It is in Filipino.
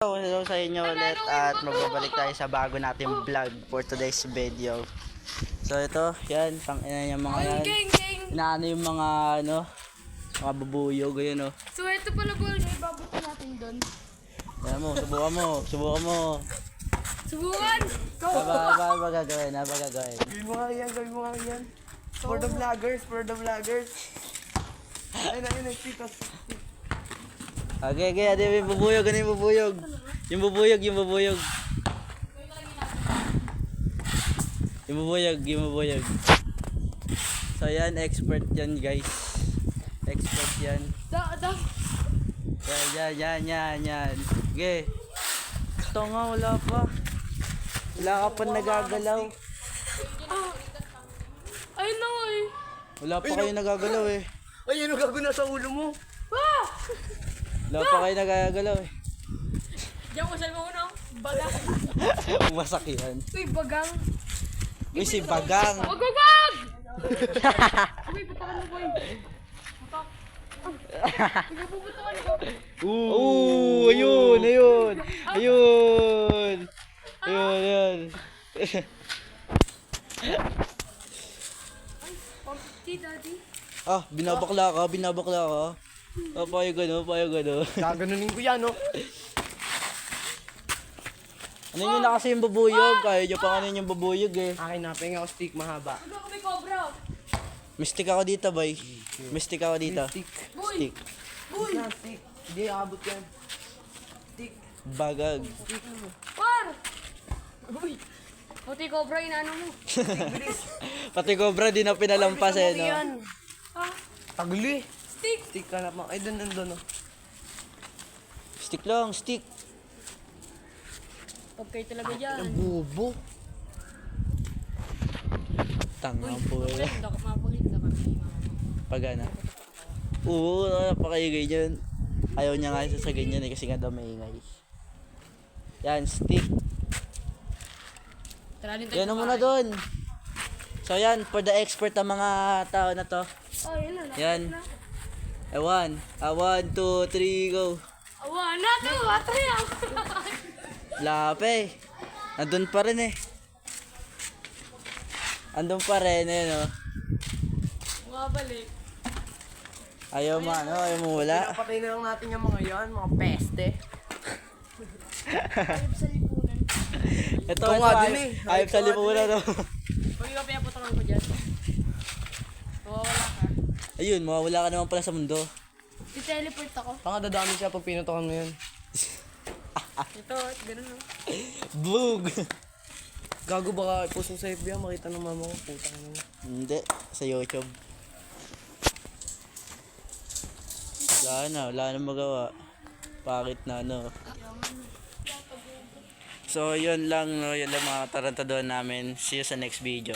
Hello sa inyo ulit at magbabalik tayo sa bago nating vlog for today's video. So ito, yan, tangina yung mga yan. Inaano yung mga mga bubuyog, ayun So ito pala ball, ibabutin natin doon. Yan mo, subukan mo. Subukan! Go! Ba gagawin. Gawin mo nga yan. For the vloggers. Ayun, nagpitas. Okay, ano yung bubuyog, Yung bubuyog. So yan, expert yan guys. Expert yan. Yan. Okay. Ito nga, wala pa. Wala ka pa nagagalaw. Ayun na nga eh. Wala pa kayo nagagalaw eh. Ay, ano gago na sa ulo mo? Wala pa kayo nagagalaw eh. Diyan ko sa una. Bagang. Umasak yan. Uy, bagang. Uy, si Bagang. Wag! Uy, butakan mo boy. Batak. Butakan ko. Ayun. Daddy. Binabakla ka. Payag ano. Gaganunin ko yan, no? Ano yun na kasi yung bubuyog? Kaya nyo pa kanin yung bubuyog eh. Akin na, penga ako stick mahaba. Huwag ako may cobra. Mystic ako dito, boy. Mystic ako dito. Stick. Stick. Stick. Hindi, abot yan. Stick. Bagag. Par! Uy! Puti cobra, inaano mo. Pati cobra di na pinalampas eh, no? Ha? Tagli. Stick! Stick ka na pa. Ay, doon, no? Stick lang, stick. Huwag kayo talaga dyan. Bubo. Tangang po. Hindi ako mabulit na kami. Pagana. Oo, napakaingay dyan. Ayaw niya nga sa ganyan eh, kasi nga daw maingay. Yan, stick. Yan muna doon. So yan, for the expert ng mga tao na to. Oh, yun na. Yan. 1, 2, 3, go. Awa na to! Atay ako! Lape. Andun pa rin eh. Andun pa rin eh, no? Bumabalik. Ayaw mo wala. Pinapatay na lang natin yung mga yan, mga peste. Ayop sa lipunan. Ito nga din eh. Ayop sa lipunan, no? Huwag ka pinaputokan ko dyan. Mawawala ka. Ayun, mawawala ka naman pala sa mundo. I-teleport ako. Tanga dadami siya pag pinutokan mo yan. Ito, ganun no. Bug! Gago baka post mo sa FB, makita ng mama ko. Puta ka naman. Hindi, sa YouTube. Wala na magawa. Pakit na, no? So, yun lang mga tarantadon namin. See you sa next video.